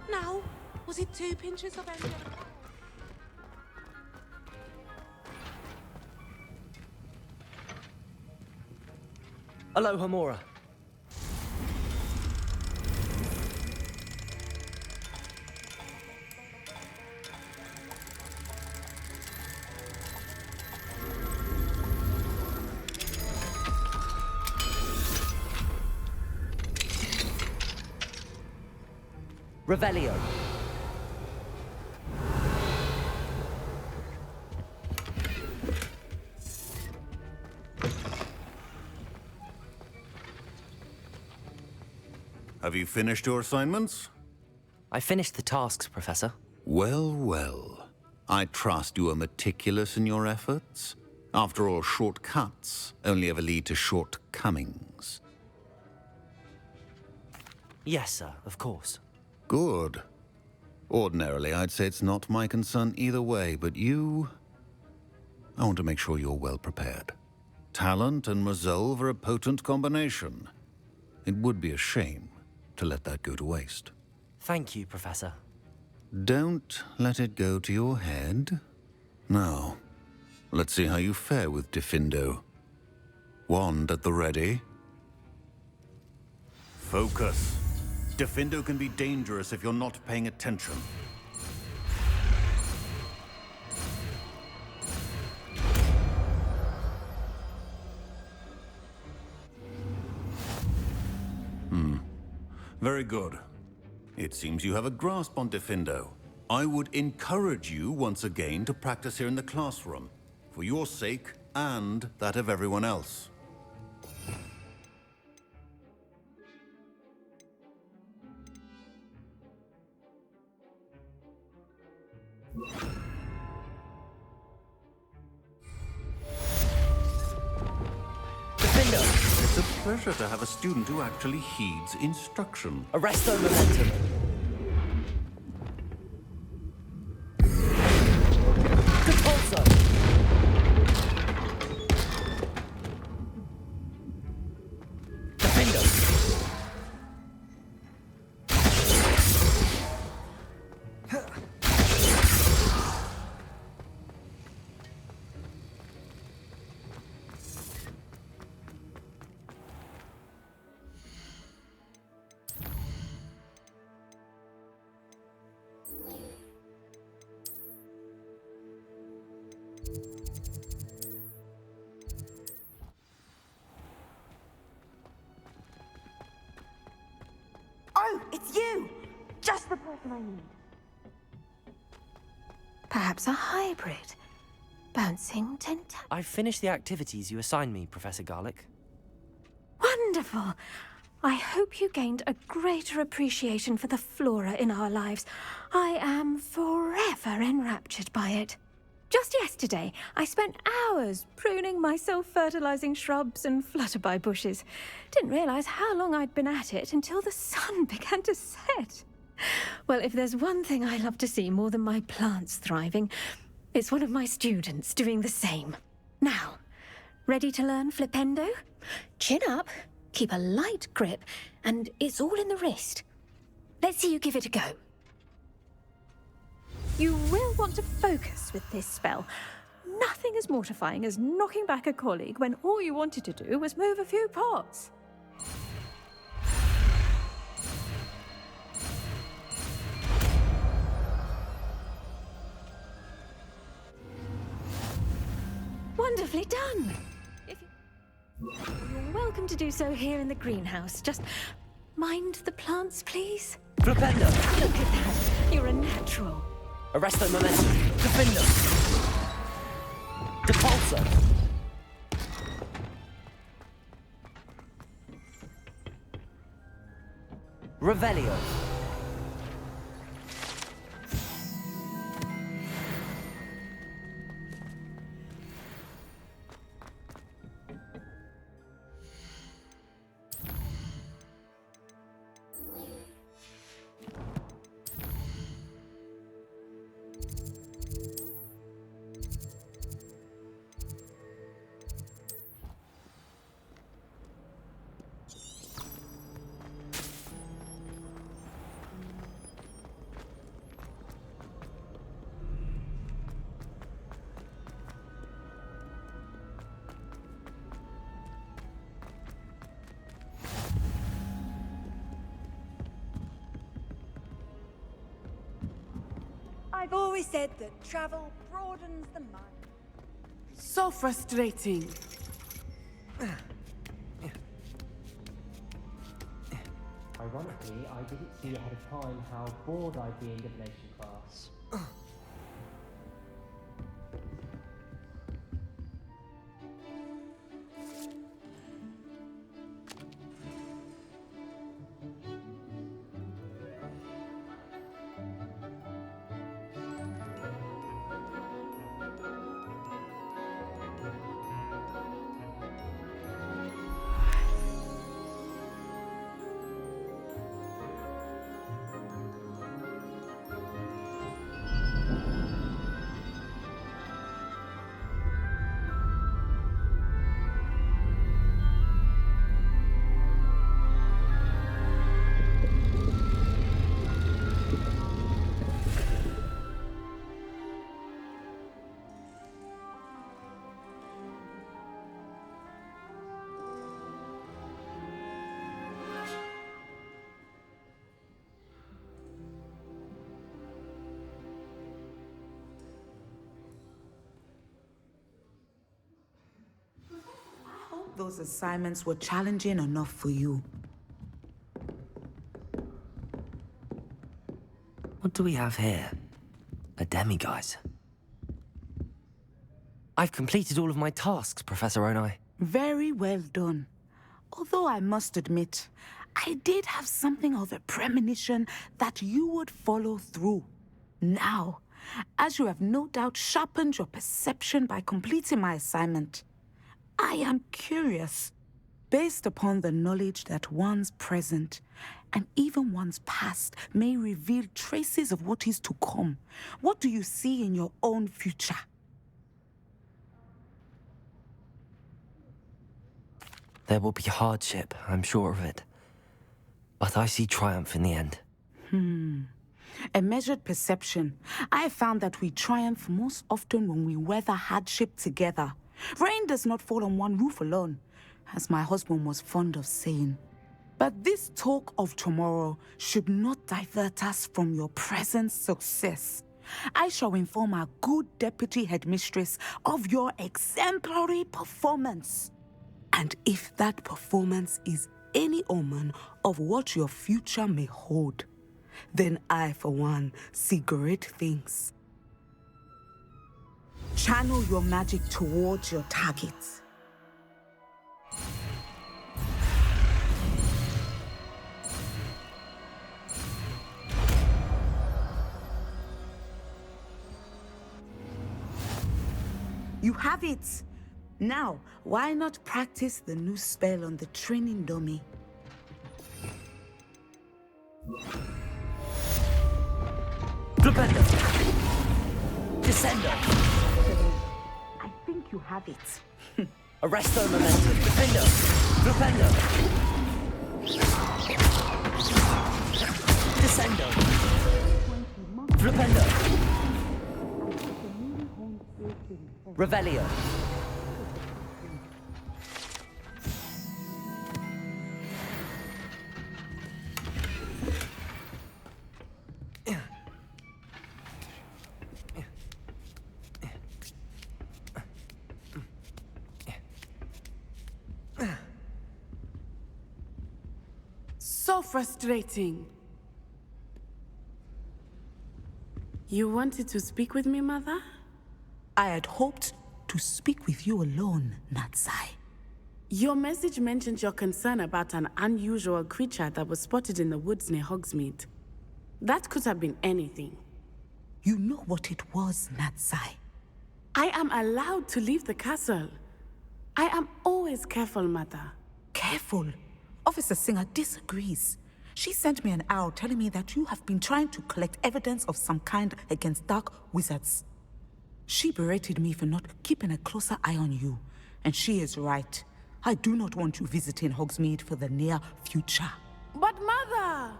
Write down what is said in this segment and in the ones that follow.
Now, was it 2 pinches of any other? Aloha Mora. Revelio. Have you finished your assignments? I finished the tasks, Professor. Well, well. I trust you are meticulous in your efforts. After all, shortcuts only ever lead to shortcomings. Yes, sir, of course. Good. Ordinarily, I'd say it's not my concern either way, but you... I want to make sure you're well prepared. Talent and resolve are a potent combination. It would be a shame to let that go to waste. Thank you, Professor. Don't let it go to your head. Now, let's see how you fare with Diffindo. Wand at the ready. Focus. Diffindo can be dangerous if you're not paying attention. Very good. It seems you have a grasp on Diffindo. I would encourage you once again to practice here in the classroom, for your sake and that of everyone else. Diffindo! It's a pleasure to have a student who actually heeds instruction. Arresto momentum. Compulso! Diffindo! Oh, it's you! Just the person I need. Perhaps a hybrid. Bouncing tentacle. I've finished the activities you assigned me, Professor Garlick. Wonderful! I hope you gained a greater appreciation for the flora in our lives. I am forever enraptured by it. Just yesterday, I spent hours pruning my self-fertilizing shrubs and flutterby bushes. Didn't realize how long I'd been at it until the sun began to set. Well, if there's one thing I love to see more than my plants thriving, it's one of my students doing the same. Now, ready to learn Flipendo? Chin up, keep a light grip, and it's all in the wrist. Let's see you give it a go. You will want to focus with this spell. Nothing as mortifying as knocking back a colleague when all you wanted to do was move a few pots. Wonderfully done! You're welcome to do so here in the greenhouse. Just mind the plants, please. Flipendo! Look at that. You're a natural. Arresto momentum. Diffindo! Depulso! Revelio! I've always said that travel broadens the mind. So frustrating. Ironically, I didn't see ahead of time how bored I'd be in divination class. Those assignments were challenging enough for you. What do we have here? A demiguise. I've completed all of my tasks, Professor Onai. Very well done. Although I must admit, I did have something of a premonition that you would follow through. Now, as you have no doubt sharpened your perception by completing my assignment, I am curious, based upon the knowledge that one's present and even one's past may reveal traces of what is to come. What do you see in your own future? There will be hardship, I'm sure of it. But I see triumph in the end. A measured perception. I have found that we triumph most often when we weather hardship together. Rain does not fall on one roof alone, as my husband was fond of saying. But this talk of tomorrow should not divert us from your present success. I shall inform our good deputy headmistress of your exemplary performance. And if that performance is any omen of what your future may hold, then I, for one, see great things. Channel your magic towards your targets. You have it! Now, why not practice the new spell on the training dummy? Flipendo! Descendo! I think you have it. Arresto momentum! Defendo! Flipendo! Descendo! Flipendo! Revelio! So frustrating. You wanted to speak with me, Mother? I had hoped to speak with you alone, Natsai. Your message mentioned your concern about an unusual creature that was spotted in the woods near Hogsmeade. That could have been anything. You know what it was, Natsai. I am allowed to leave the castle. I am always careful, Mother. Careful. Officer Singer disagrees. She sent me an owl telling me that you have been trying to collect evidence of some kind against dark wizards. She berated me for not keeping a closer eye on you. And she is right. I do not want you visiting Hogsmeade for the near future. But Mother!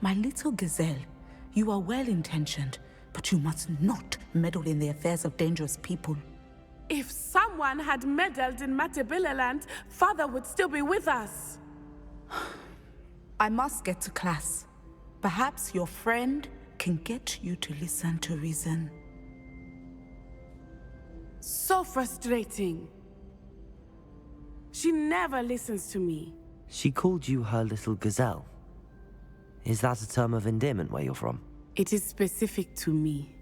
My little gazelle, you are well-intentioned, but you must not meddle in the affairs of dangerous people. If someone had meddled in Matabeleland, Father would still be with us. I must get to class. Perhaps your friend can get you to listen to reason. So frustrating. She never listens to me. She called you her little gazelle. Is that a term of endearment where you're from? It is specific to me.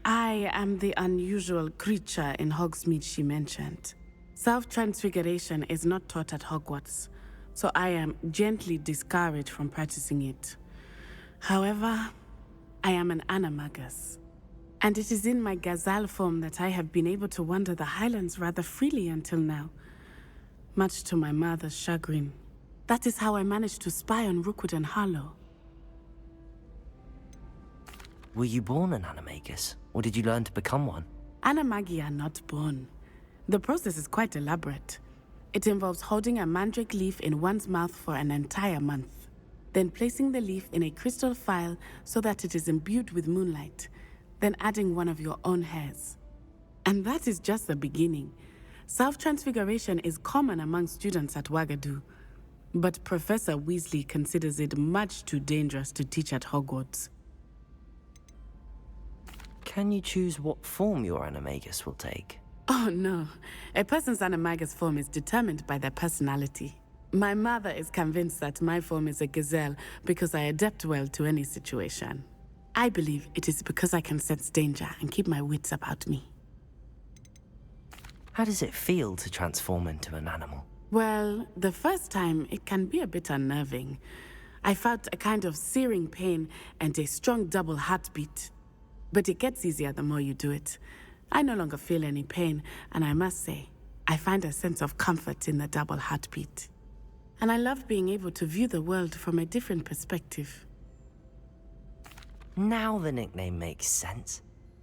I am the unusual creature in Hogsmeade she mentioned. Self-transfiguration is not taught at Hogwarts, so I am gently discouraged from practicing it. However, I am an animagus, and it is in my gazelle form that I have been able to wander the Highlands rather freely until now, much to my mother's chagrin. That is how I managed to spy on Rookwood and Harlow. Were you born an animagus, or did you learn to become one? Animagi are not born. The process is quite elaborate. It involves holding a mandrake leaf in one's mouth for an entire month, then placing the leaf in a crystal phial so that it is imbued with moonlight, then adding one of your own hairs. And that is just the beginning. Self-transfiguration is common among students at Wagadu, but Professor Weasley considers it much too dangerous to teach at Hogwarts. Can you choose what form your animagus will take? Oh no, a person's animagus form is determined by their personality. My mother is convinced that my form is a gazelle because I adapt well to any situation. I believe it is because I can sense danger and keep my wits about me. How does it feel to transform into an animal? Well, the first time it can be a bit unnerving. I felt a kind of searing pain and a strong double heartbeat. But it gets easier the more you do it. I no longer feel any pain, and I must say, I find a sense of comfort in the double heartbeat. And I love being able to view the world from a different perspective. Now the nickname makes sense.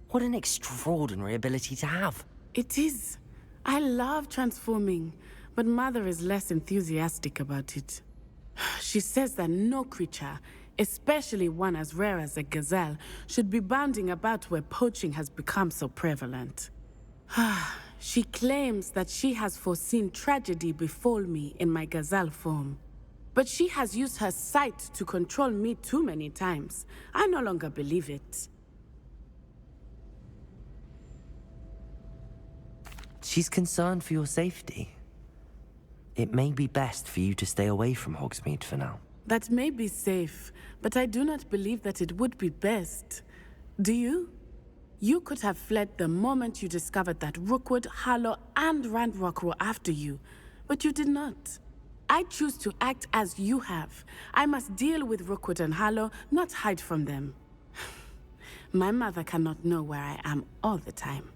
What an extraordinary ability to have. It is. I love transforming, but Mother is less enthusiastic about it. She says that no creature, especially one as rare as a gazelle, should be bounding about where poaching has become so prevalent. She claims that she has foreseen tragedy befall me in my gazelle form. But she has used her sight to control me too many times. I no longer believe it. She's concerned for your safety. It may be best for you to stay away from Hogsmeade for now. That may be safe, but I do not believe that it would be best. Do you? You could have fled the moment you discovered that Rookwood, Harlow, and Ranrock were after you, but you did not. I choose to act as you have. I must deal with Rookwood and Harlow, not hide from them. My mother cannot know where I am all the time.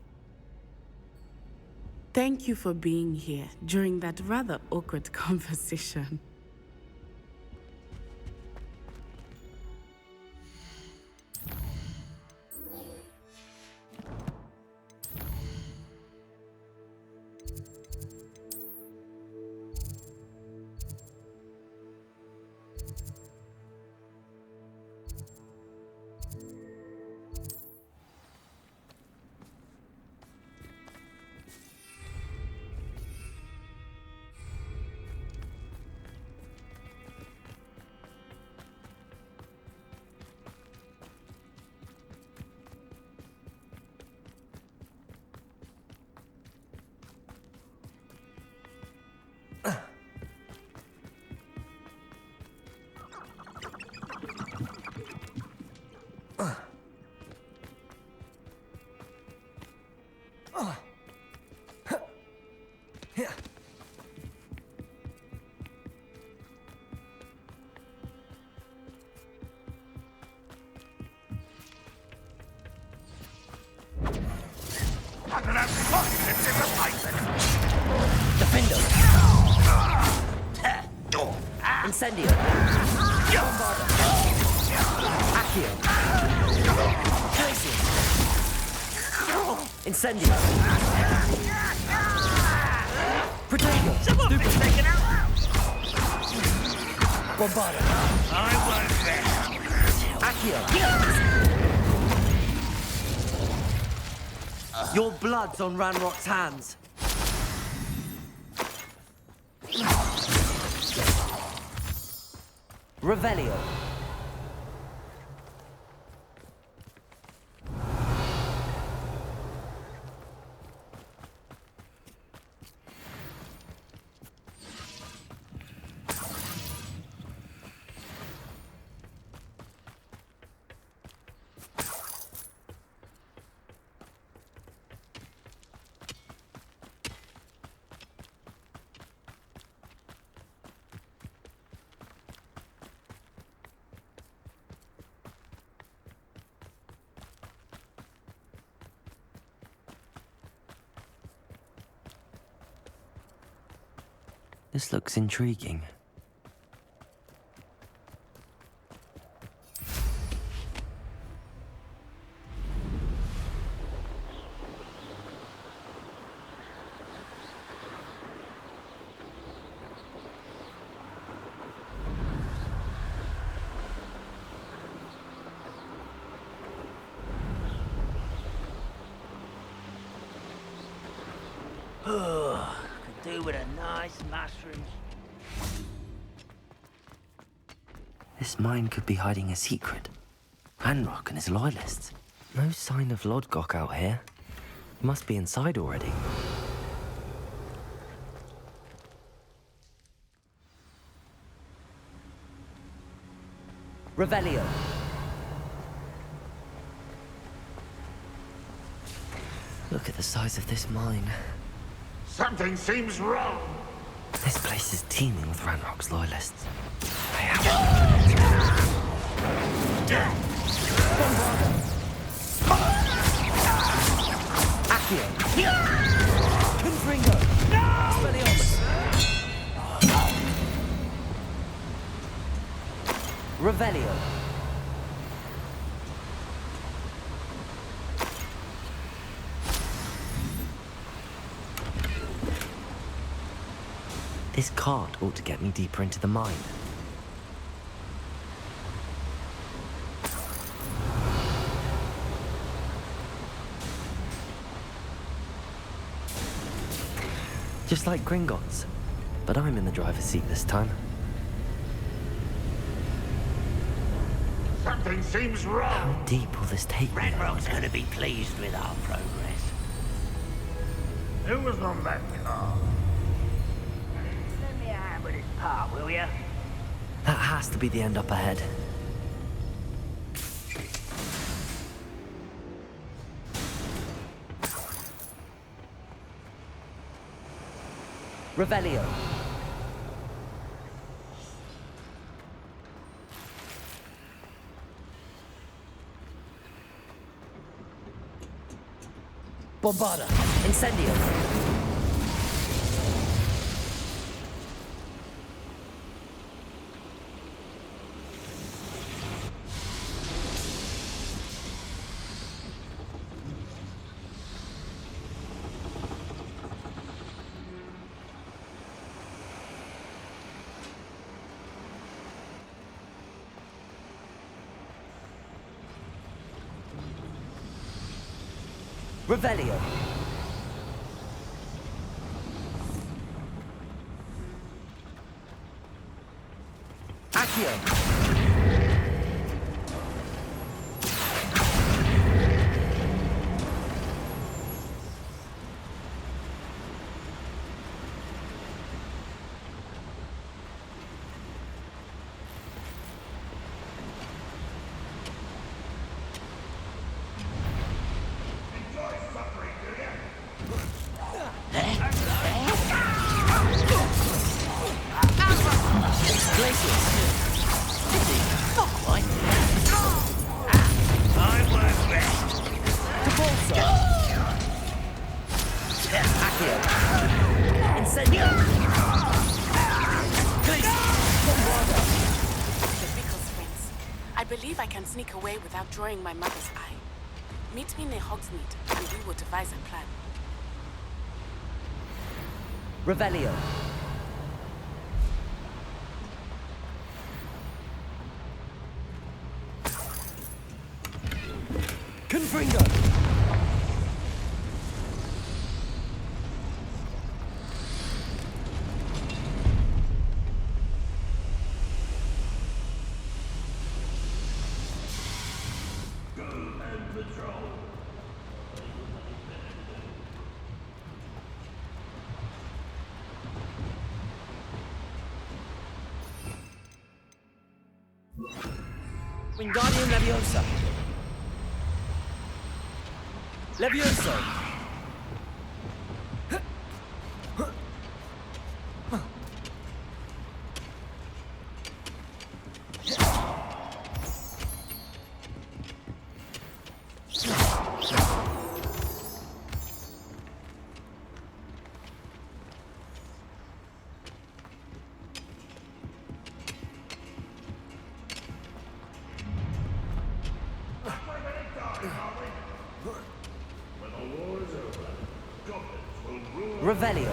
Thank you for being here during that rather awkward conversation. Defender! Incendio! Accio! Glacier! Incendio! Protego! Taken out! Bombarda! I was there! Accio! Your blood's on Ranrock's hands. Revelio. This looks intriguing. Could do with a nice mushroom. This mine could be hiding a secret. Ranrock and his loyalists. No sign of Lodgok out here. Must be inside already. Revelio. Look at the size of this mine. Something seems wrong. This place is teeming with Ranrock's loyalists. Accio! Confringo! Expelliarmus! Revelio! This cart ought to get me deeper into the mine. Just like Gringotts, but I'm in the driver's seat this time. Something seems wrong. How deep will this take me? Ranrock's gonna be pleased with our progress. Who was on that car? Lend me a hand with this part, will ya? That has to be the end up ahead. Revelio. Bombarda. Incendio. Revelio. Accio. I believe I can sneak away without drawing my mother's eye. Meet me near Hogsmeade, and we will devise a plan. Revelio. Confringo. Wingardium Leviosa. Levioso. Revelio.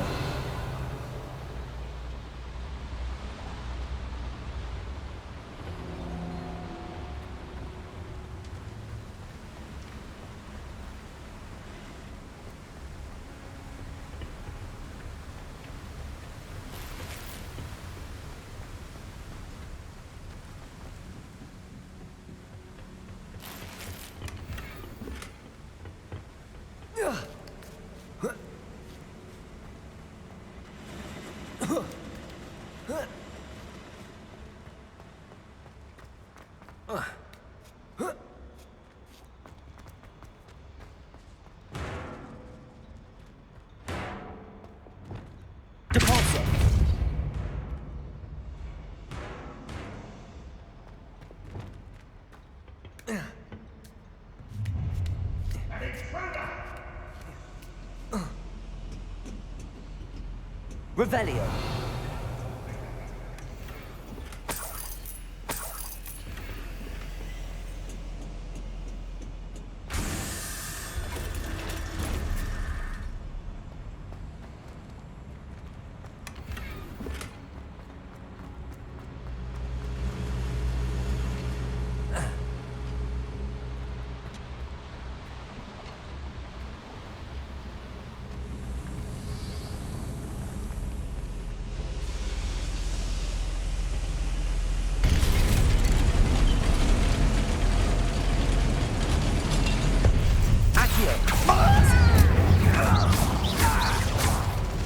Deposit. Revelio.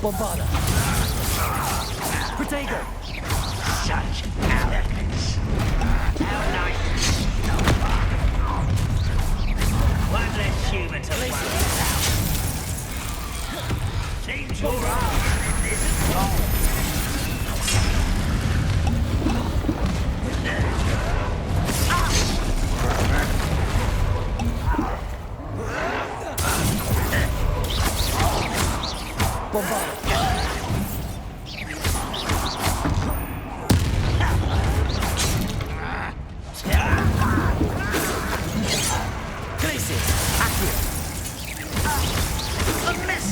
Bombarda. Protego. Such arrogance. How nice. One less human to worry about. Seems you're right. This is wrong. Bombarda. Glacius. Accio. A mess.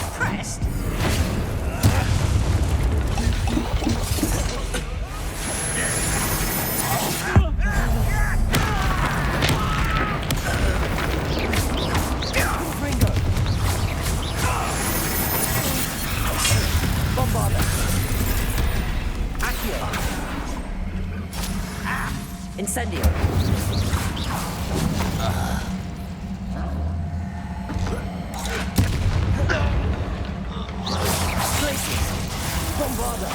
Impressed. Ringo. Bombarda. Accio. Incendio. Glacius. Bombarda.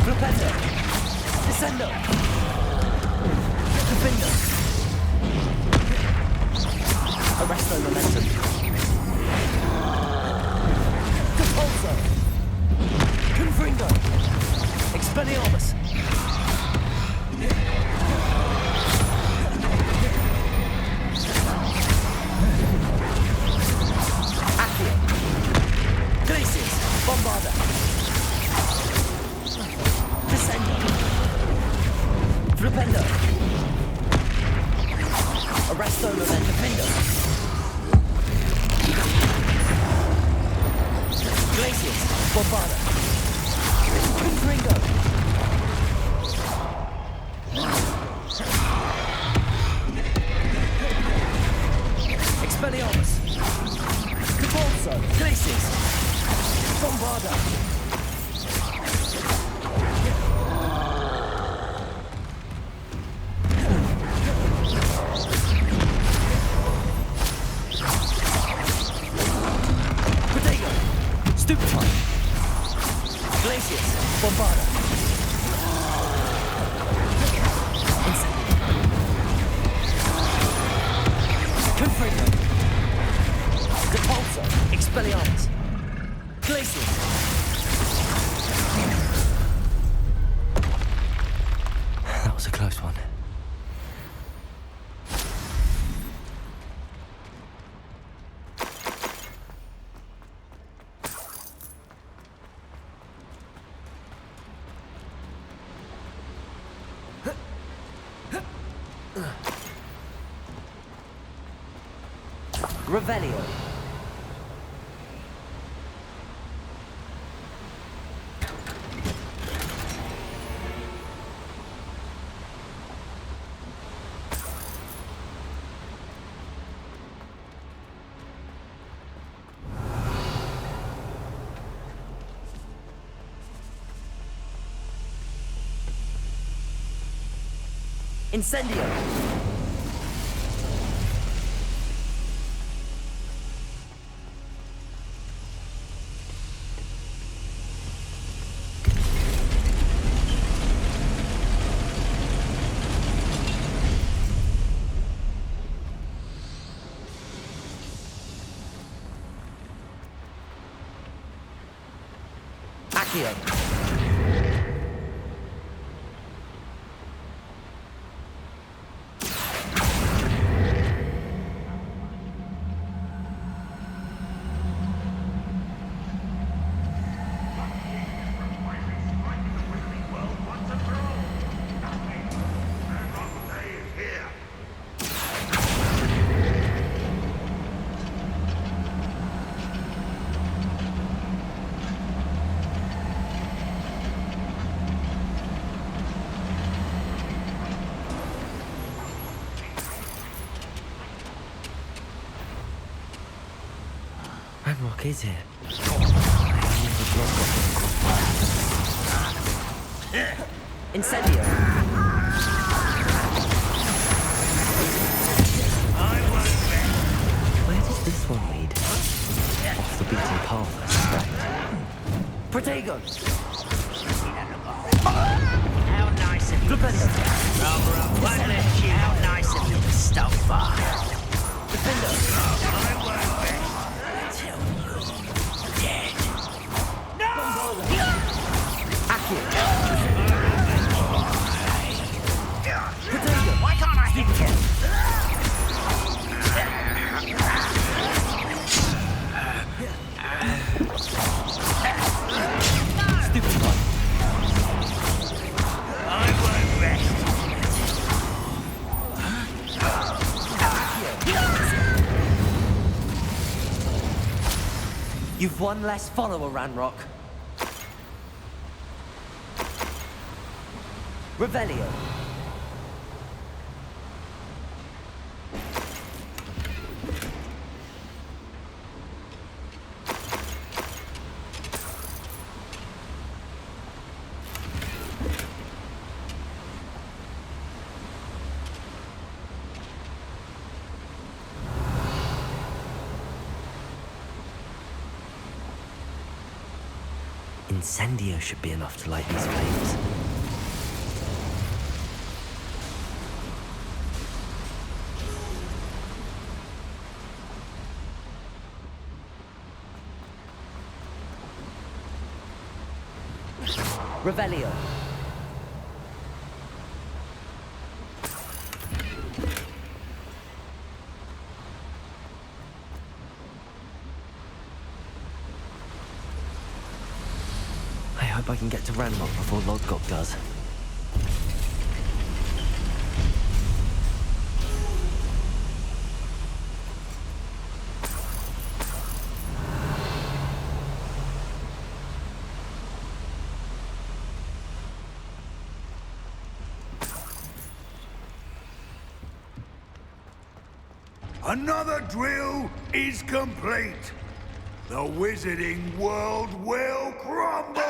Flipendo. Descendo. Defendo. Arresto momentum. Compulso. Confringo. Expelliarmus. Accio. Glacius. Bombarda. Descendo. Flipendo. Arresto momentum. Defendo. Glacius. Bombarda. Confringo. Expelliarmus. Compulso. Glacius. Bombarda. Protego. Stupefy. Glacius. Bombarda. Incendio. Confringo. Depulso. Expelliarmus. Glacius. That was a close one. Ugh. Revelio. Incendio! Accio! Ranrock is here. Incendio! Where does this one lead? Off the beaten path, I suspect. Protego! How nice of you. How nice of you to stop by. Defender! Why can't I hit you? Stupid one. I won't rest. You've one less follower, Ranrock. Revelio. Incendio should be enough to light these flames. Revelio. I hope I can get to Ranrock before Lodgok does. Another drill is complete. The wizarding world will crumble!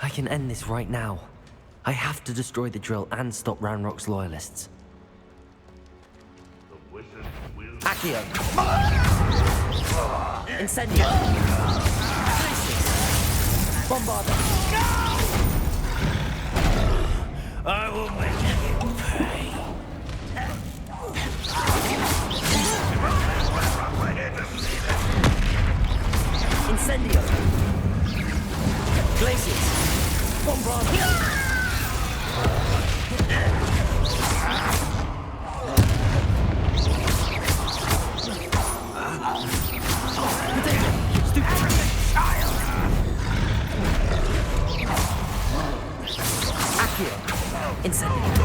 I can end this right now. I have to destroy the drill and stop Ranrock's loyalists. The wizard will... Accio! Incendio! Bombarda! I will make you pay. Incendio! Glaciers! Bombarda! Accio! Incendio!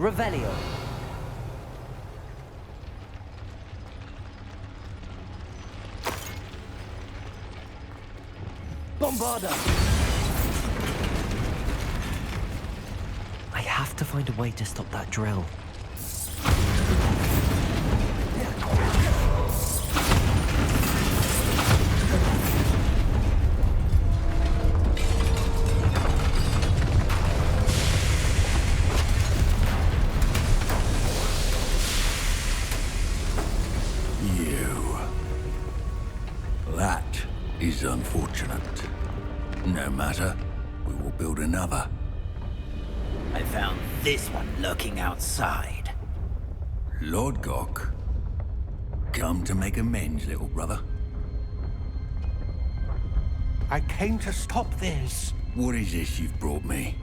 Revelio. Bombarda! I have to find a way to stop that drill. That is unfortunate. No matter, we will build another. I found this one lurking outside. Lodgok. Come to make amends, little brother. I came to stop this. What is this you've brought me?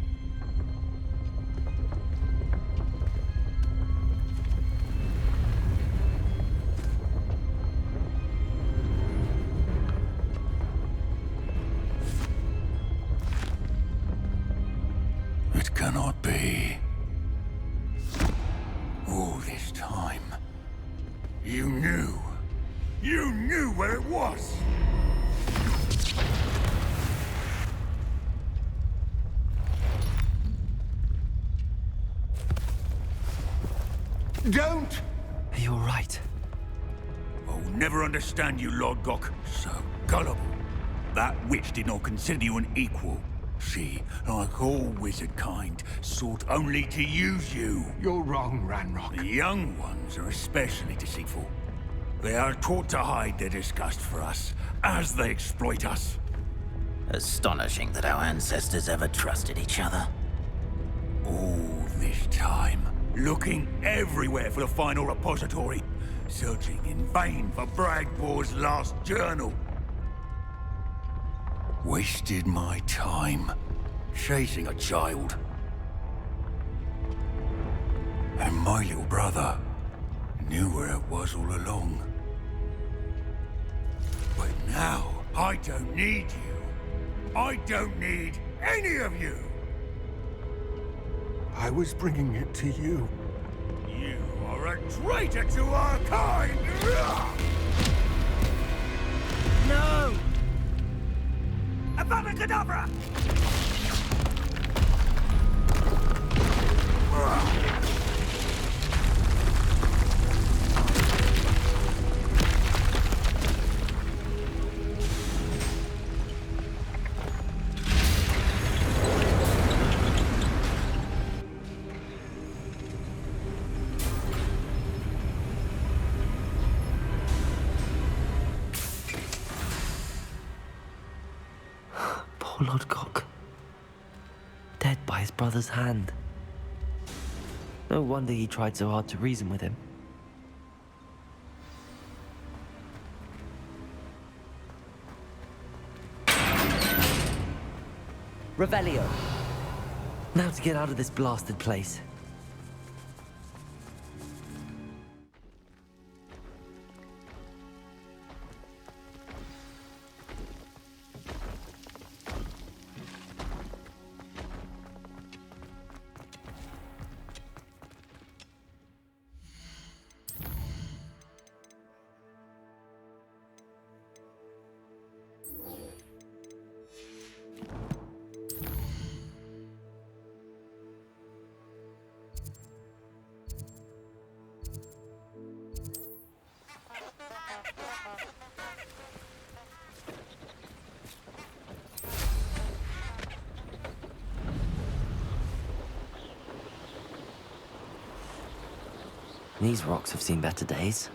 It cannot be. All this time, you knew. You knew where it was! Don't! Are you all right? I'll never understand you, Lodgok. So gullible. That witch did not consider you an equal. She, like all wizard kind, sought only to use you. You're wrong, Ranrock. The young ones are especially deceitful. They are taught to hide their disgust for us, as they exploit us. Astonishing that our ancestors ever trusted each other. All this time, looking everywhere for the final repository, searching in vain for Bragbor's last journal. Wasted my time, chasing a child. And my little brother knew where it was all along. But now, I don't need you. I don't need any of you. I was bringing it to you. You are a traitor to our kind! No! Avada Kedavra! Poor Lodgok. Dead by his brother's hand. No wonder he tried so hard to reason with him. Revelio. Now to get out of this blasted place. These rocks have seen better days.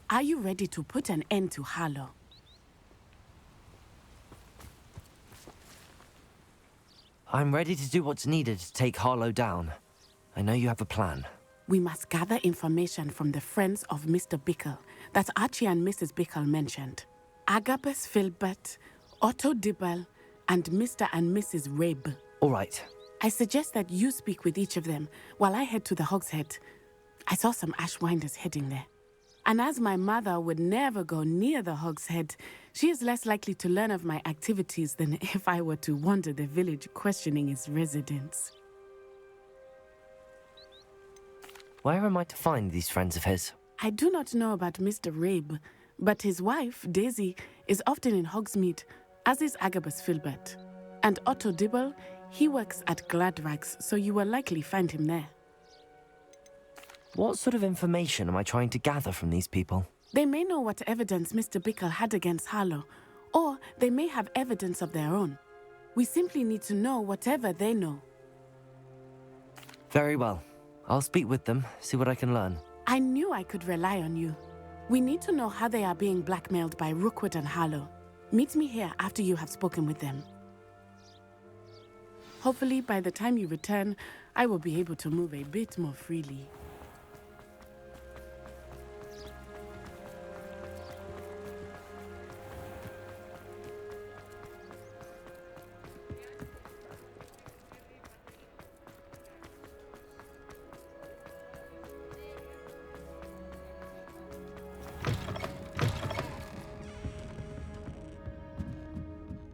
Are you ready to put an end to Harlow? I'm ready to do what's needed to take Harlow down. I know you have a plan. We must gather information from the friends of Mr. Bickle that Archie and Mrs. Bickle mentioned. Agabus Filbert, Otto Dibble, and Mr. and Mrs. Rabe. All right. I suggest that you speak with each of them while I head to the Hogshead. I saw some Ashwinders heading there. And as my mother would never go near the Hogshead, she is less likely to learn of my activities than if I were to wander the village questioning its residents. Where am I to find these friends of his? I do not know about Mr. Rabe, but his wife, Daisy, is often in Hogsmeade, as is Agabus Filbert. And Otto Dibble, he works at Gladrags, so you will likely find him there. What sort of information am I trying to gather from these people? They may know what evidence Mr. Bickle had against Harlow, or they may have evidence of their own. We simply need to know whatever they know. Very well. I'll speak with them, see what I can learn. I knew I could rely on you. We need to know how they are being blackmailed by Rookwood and Harlow. Meet me here after you have spoken with them. Hopefully, by the time you return, I will be able to move a bit more freely.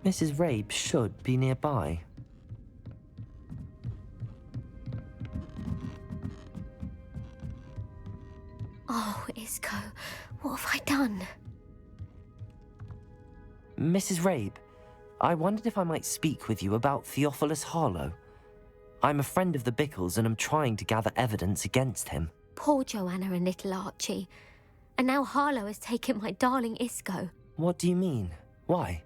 Mrs. Rabe should be nearby. Oh, Isco, what have I done? Mrs. Rabe, I wondered if I might speak with you about Theophilus Harlow. I'm a friend of the Bickles and am trying to gather evidence against him. Poor Joanna and little Archie. And now Harlow has taken my darling Isco. What do you mean? Why?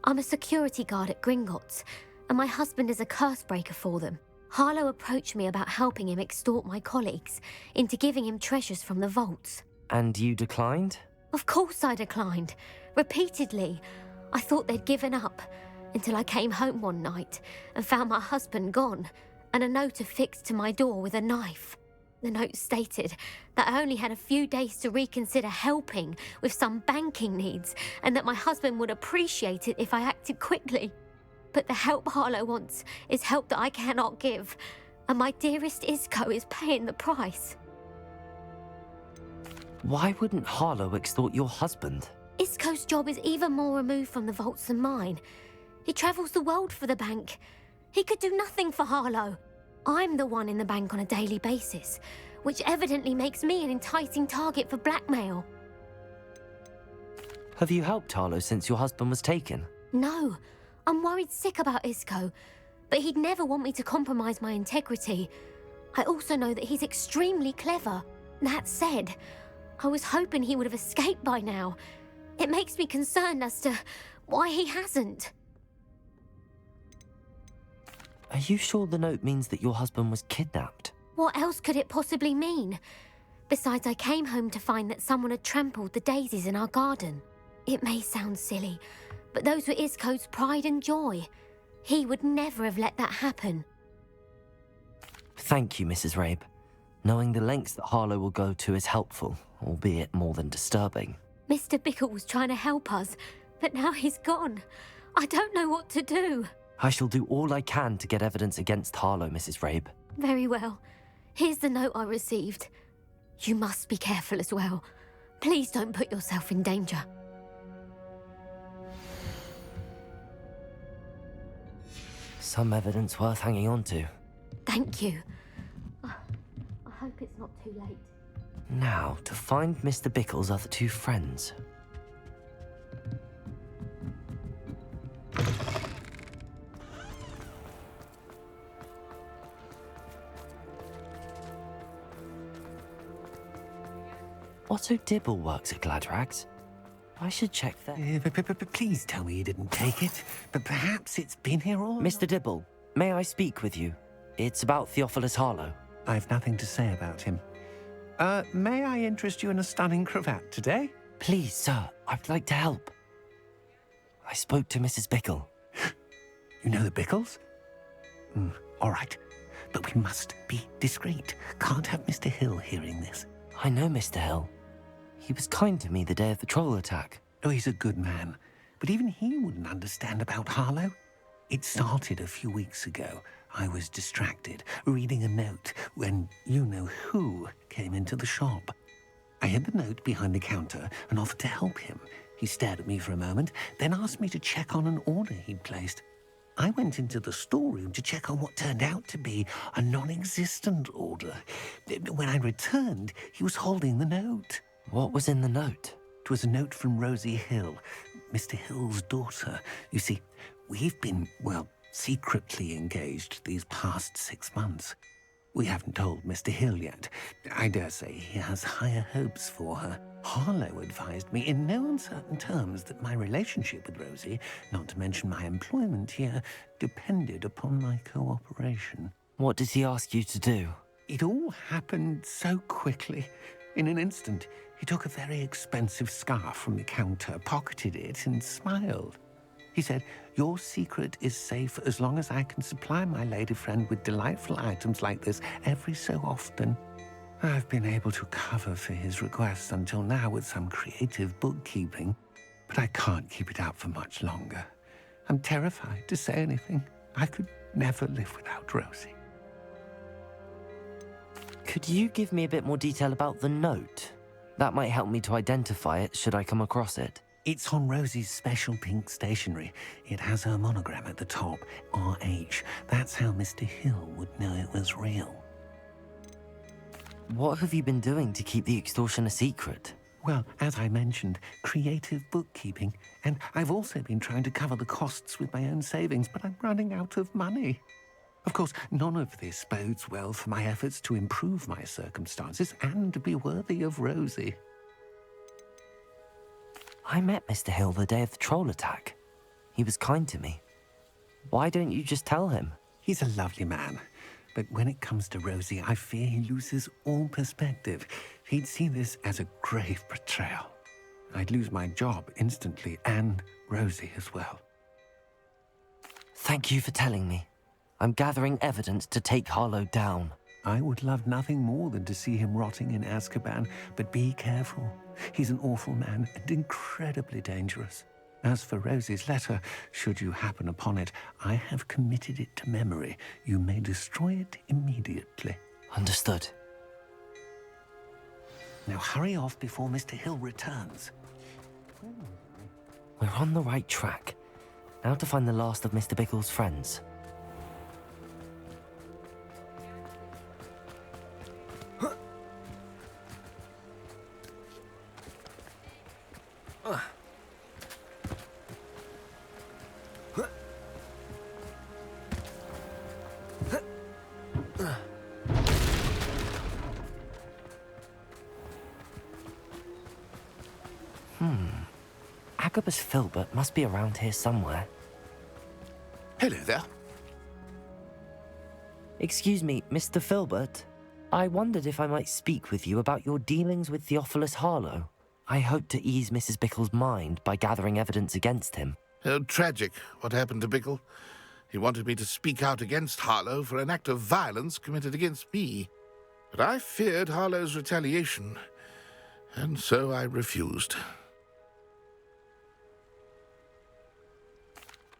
I'm a security guard at Gringotts, and my husband is a curse breaker for them. Harlow approached me about helping him extort my colleagues into giving him treasures from the vaults. And you declined? Of course I declined. Repeatedly. I thought they'd given up, until I came home one night and found my husband gone, and a note affixed to my door with a knife. The note stated that I only had a few days to reconsider helping with some banking needs, and that my husband would appreciate it if I acted quickly. But the help Harlow wants is help that I cannot give, and my dearest Isco is paying the price. Why wouldn't Harlow extort your husband? Isco's job is even more removed from the vaults than mine. He travels the world for the bank. He could do nothing for Harlow. I'm the one in the bank on a daily basis, which evidently makes me an enticing target for blackmail. Have you helped Harlow since your husband was taken? No, I'm worried sick about Isco, but he'd never want me to compromise my integrity. I also know that he's extremely clever. That said, I was hoping he would have escaped by now. It makes me concerned as to why he hasn't. Are you sure the note means that your husband was kidnapped? What else could it possibly mean? Besides, I came home to find that someone had trampled the daisies in our garden. It may sound silly, but those were Isco's pride and joy. He would never have let that happen. Thank you, Mrs. Rabe. Knowing the lengths that Harlow will go to is helpful, albeit more than disturbing. Mr. Bickle was trying to help us, but now he's gone. I don't know what to do. I shall do all I can to get evidence against Harlow, Mrs. Rabe. Very well. Here's the note I received. You must be careful as well. Please don't put yourself in danger. Some evidence worth hanging on to. Thank you. I hope it's not too late. Now, to find Mr. Bickle's other two friends. Otto Dibble works at Gladrags. I should check that. Please tell me you didn't take it. But perhaps it's been here all... Mr. Dibble, may I speak with you? It's about Theophilus Harlow. I've nothing to say about him. May I interest you in a stunning cravat today? Please, sir, I'd like to help. I spoke to Mrs. Bickle. You know the Bickles? All right. But we must be discreet. Can't have Mr. Hill hearing this. I know Mr. Hill. He was kind to me the day of the troll attack. Oh, he's a good man. But even he wouldn't understand about Harlow. It started a few weeks ago. I was distracted, reading a note, when you-know-who came into the shop. I hid the note behind the counter and offered to help him. He stared at me for a moment, then asked me to check on an order he'd placed. I went into the storeroom to check on what turned out to be a non-existent order. When I returned, he was holding the note. What was in the note? It was a note from Rosie Hill, Mr. Hill's daughter. You see, we've been, well, secretly engaged these past 6 months. We haven't told Mr. Hill yet. I dare say he has higher hopes for her. Harlow advised me in no uncertain terms that my relationship with Rosie, not to mention my employment here, depended upon my cooperation. What did he ask you to do? It all happened so quickly. In an instant, he took a very expensive scarf from the counter, pocketed it, and smiled. He said, "Your secret is safe as long as I can supply my lady friend with delightful items like this every so often." I've been able to cover for his requests until now with some creative bookkeeping, but I can't keep it up for much longer. I'm terrified to say anything. I could never live without Rosie. Could you give me a bit more detail about the note? That might help me to identify it should I come across it. It's on Rosie's special pink stationery. It has her monogram at the top, RH. That's how Mr. Hill would know it was real. What have you been doing to keep the extortion a secret? Well, as I mentioned, creative bookkeeping. And I've also been trying to cover the costs with my own savings, but I'm running out of money. Of course, none of this bodes well for my efforts to improve my circumstances and be worthy of Rosie. I met Mr. Hill the day of the troll attack. He was kind to me. Why don't you just tell him? He's a lovely man. But when it comes to Rosie, I fear he loses all perspective. He'd see this as a grave betrayal. I'd lose my job instantly, and Rosie as well. Thank you for telling me. I'm gathering evidence to take Harlow down. I would love nothing more than to see him rotting in Azkaban, but be careful. He's an awful man and incredibly dangerous. As for Rosie's letter, should you happen upon it, I have committed it to memory. You may destroy it immediately. Understood. Now hurry off before Mr. Hill returns. We're on the right track. Now to find the last of Mr. Bickle's friends. Agabus Filbert must be around here somewhere. Hello there. Excuse me, Mr. Filbert. I wondered if I might speak with you about your dealings with Theophilus Harlow. I hope to ease Mrs. Bickle's mind by gathering evidence against him. Oh, tragic what happened to Bickle. He wanted me to speak out against Harlow for an act of violence committed against me. But I feared Harlow's retaliation, and so I refused.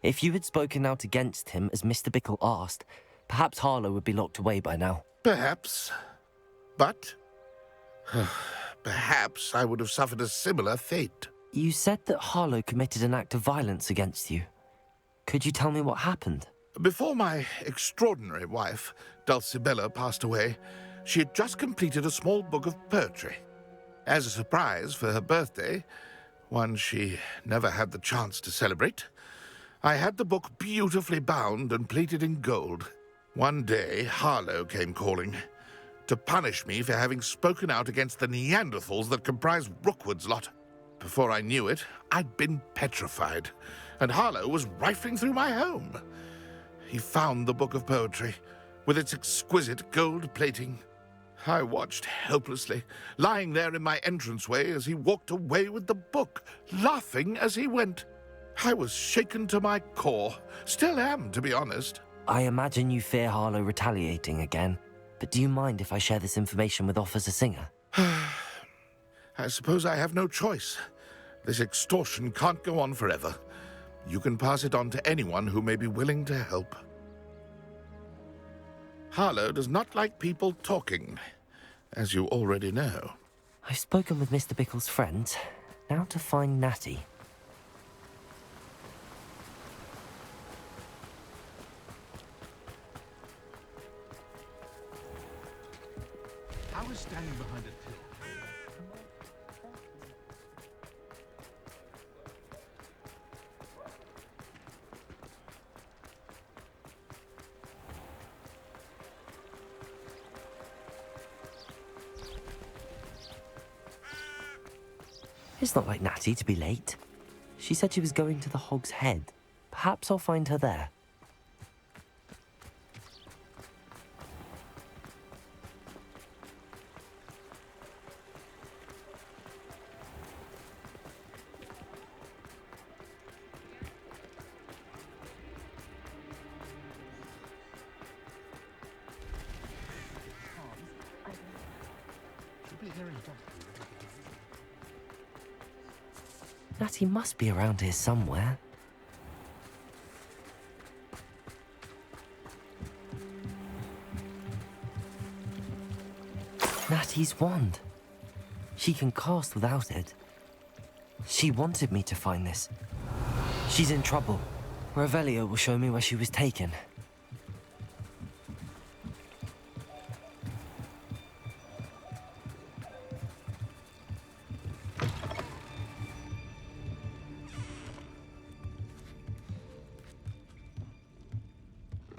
If you had spoken out against him as Mr. Bickle asked, perhaps Harlow would be locked away by now. Perhaps. But perhaps I would have suffered a similar fate. You said that Harlow committed an act of violence against you. Could you tell me what happened? Before my extraordinary wife, Dulcibella, passed away, she had just completed a small book of poetry. As a surprise for her birthday, one she never had the chance to celebrate, I had the book beautifully bound and plated in gold. One day, Harlow came calling to punish me for having spoken out against the Neanderthals that comprise Rookwood's lot. Before I knew it, I'd been petrified, and Harlow was rifling through my home. He found the book of poetry, with its exquisite gold plating. I watched helplessly, lying there in my entranceway as he walked away with the book, laughing as he went. I was shaken to my core. Still am, to be honest. I imagine you fear Harlow retaliating again, but do you mind if I share this information with Officer Singer? I suppose I have no choice. This extortion can't go on forever. You can pass it on to anyone who may be willing to help. Harlow does not like people talking, as you already know. I've spoken with Mr. Bickle's friends. Now to find Natty. I was standing behind a till. It's not like Natty to be late. She said she was going to the Hog's Head. Perhaps I'll find her there. Natty must be around here somewhere. Natty's wand. She can cast without it. She wanted me to find this. She's in trouble. Revelio will show me where she was taken.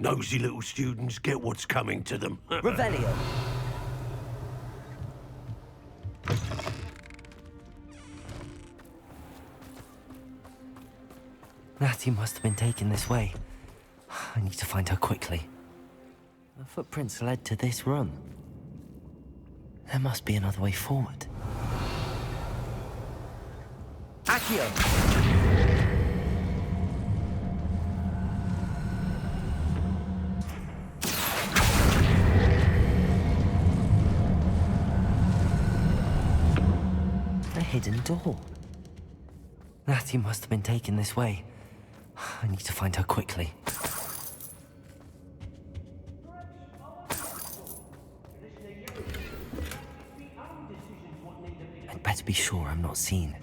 Nosy little students get what's coming to them. Revelio. Natty must have been taken this way. I need to find her quickly. The footprints led to this room. There must be another way forward. Accio! Hidden door. Natty must have been taken this way. I need to find her quickly. I'd better be sure I'm not seen.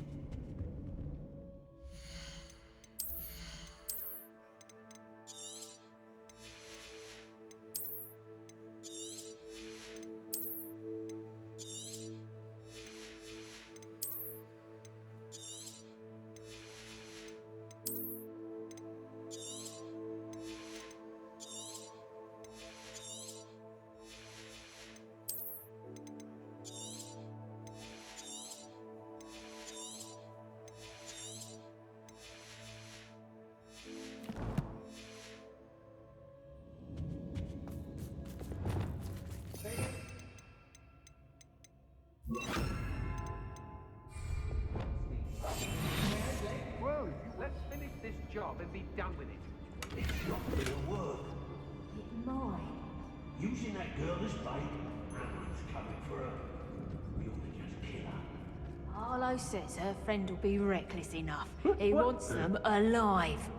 Whoa, let's finish this job and be done with it. It's not gonna work. It's mine. Using that girl as bait, Amron's coming for her. We ought to just kill her. Harlow says her friend will be reckless enough. He wants them alive.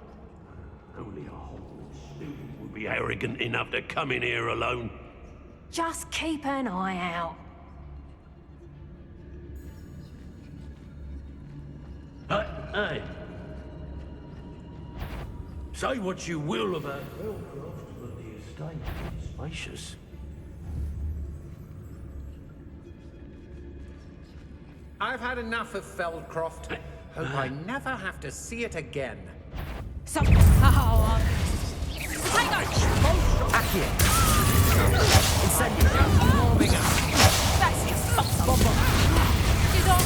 Only a Hogwarts student would be arrogant enough to come in here alone. Just keep an eye out. Hey. Say what you will about Hellcroft, but the estate is spacious. I've had enough of Feldcroft. Hope I never have to see it again. So, power. Potato! Accio! Incendio! Warming up. That's it. Bomb. He's on.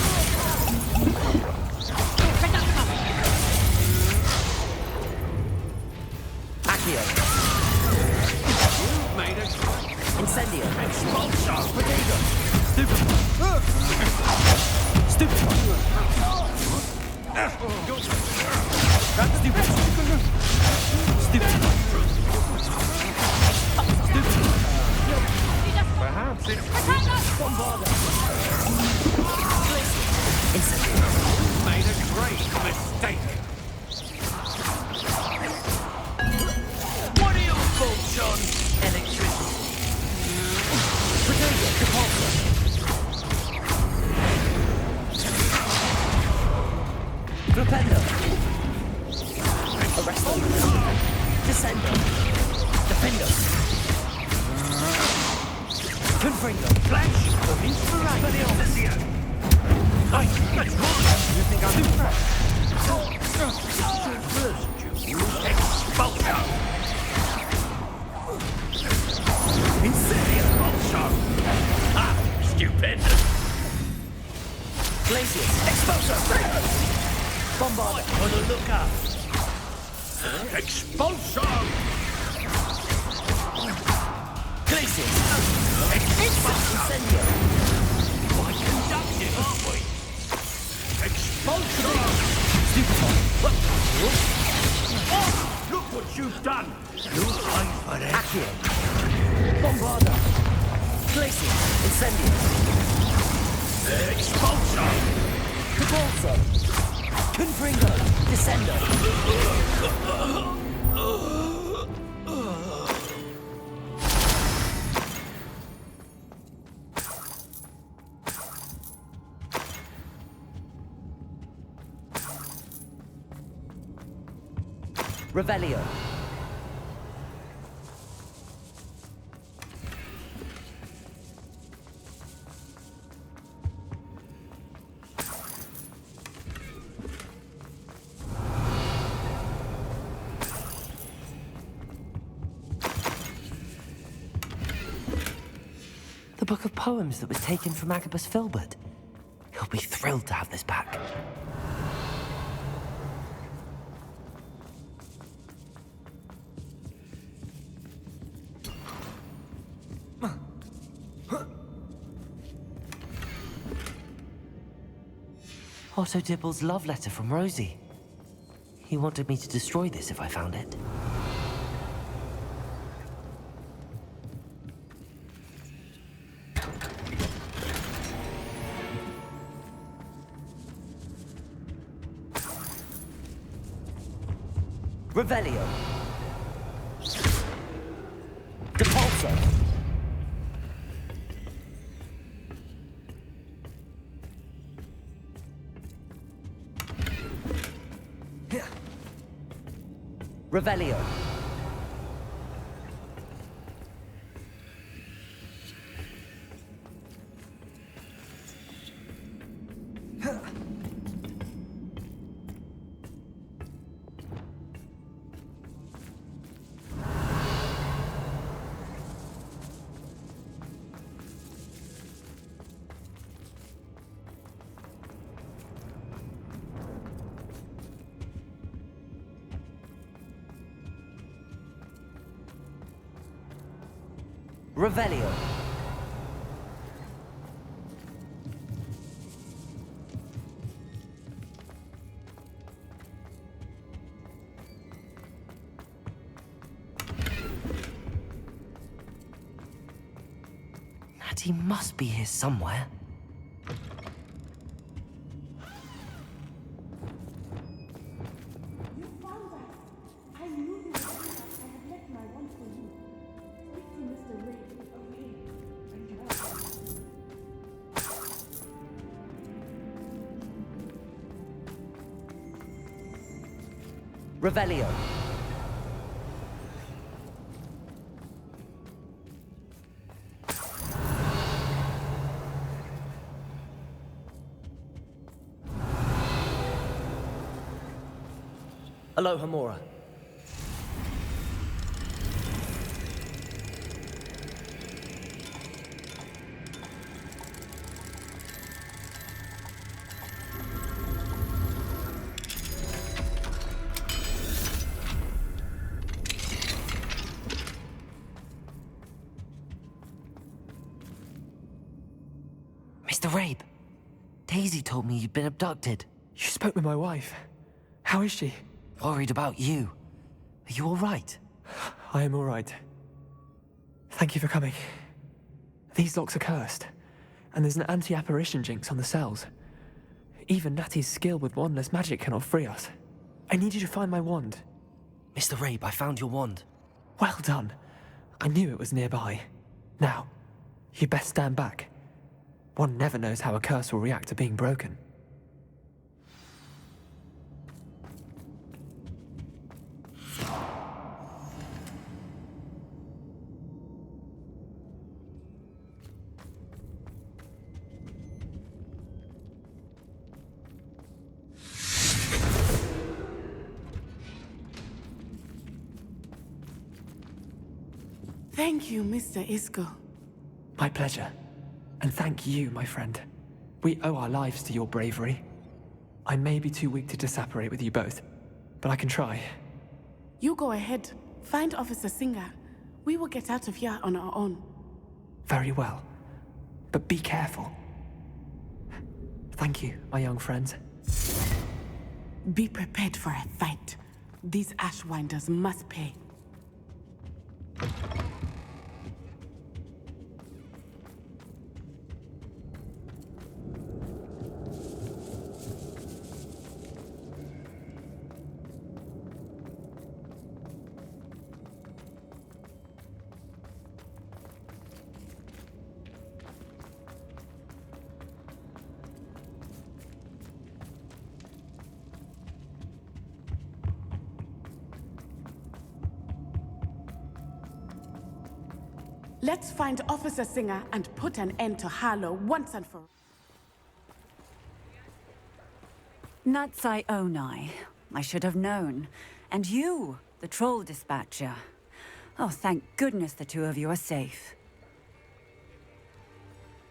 Accio! You've made a Incendio! Expulso! Potato! Stupid! Stupid! Stupid! Stupid! Arresto. Descendo. Defendo. Confringo. Flash of inspiration. Right, that's good. You think I'm impressed? First, you expulsion. Incendious expulsion. Ah, stupendous. Glacius. Expulsion. Bombarda. On the lookout. Expulsion. Glacius. Incendio. Quite conductive, aren't we? Expulsion. Stupefy. Oh, look what you've done. You'll pay for that. Accio. Bombarda. Glacius. Incendio. Expulsion. Cabalso. Confringo. Descendo. Revelio. The book of poems that was taken from Agabus Filbert. He'll be thrilled to have this back. Otto Dibble's love letter from Rosie. He wanted me to destroy this if I found it. Revelio. Depulso. Revelio. Revelio. Natty must be here somewhere. Revelio. Aloha Mora. Mr. Rabe, Daisy told me you'd been abducted. You spoke with my wife. How is she? Worried about you. Are you all right? I am all right. Thank you for coming. These locks are cursed, and there's an anti-apparition jinx on the cells. Even Natty's skill with wandless magic cannot free us. I need you to find my wand. Mr. Rabe, I found your wand. Well done. I knew it was nearby. Now, you best stand back. One never knows how a curse will react to being broken. Thank you, Mr. Isco. My pleasure. And thank you, my friend. We owe our lives to your bravery. I may be too weak to disapparate with you both, but I can try. You go ahead. Find Officer Singer. We will get out of here on our own. Very well. But be careful. Thank you, my young friends. Be prepared for a fight. These Ashwinders must pay. Let's find Officer Singer and put an end to Harlow once and for all. Natsai Onai. I should have known. And you, the troll dispatcher. Oh, thank goodness the two of you are safe.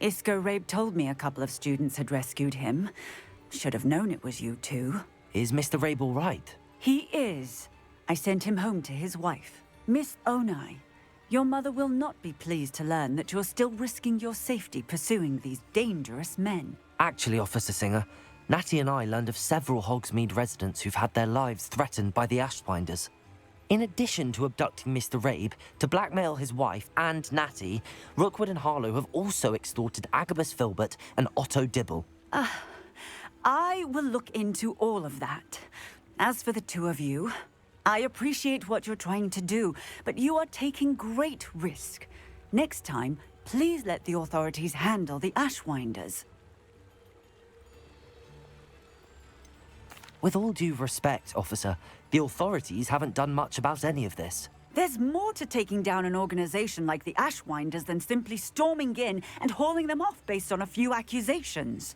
Isco Rabe told me a couple of students had rescued him. Should have known it was you two. Is Mr. Rabe all right? He is. I sent him home to his wife. Miss Onai, your mother will not be pleased to learn that you're still risking your safety pursuing these dangerous men. Actually, Officer Singer, Natty and I learned of several Hogsmeade residents who've had their lives threatened by the Ashwinders. In addition to abducting Mr. Rabe, to blackmail his wife and Natty, Rookwood and Harlow have also extorted Agabus Filbert and Otto Dibble. I will look into all of that. As for the two of you, I appreciate what you're trying to do, but you are taking great risk. Next time, please let the authorities handle the Ashwinders. With all due respect, officer, the authorities haven't done much about any of this. There's more to taking down an organization like the Ashwinders than simply storming in and hauling them off based on a few accusations.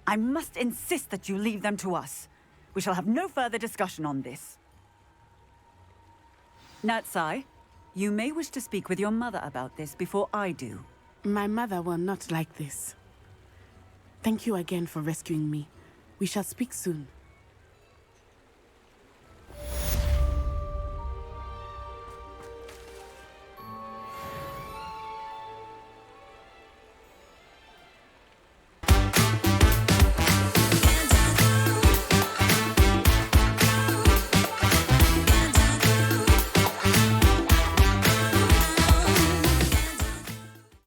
I must insist that you leave them to us. We shall have no further discussion on this. Natsai, you may wish to speak with your mother about this before I do. My mother will not like this. Thank you again for rescuing me. We shall speak soon.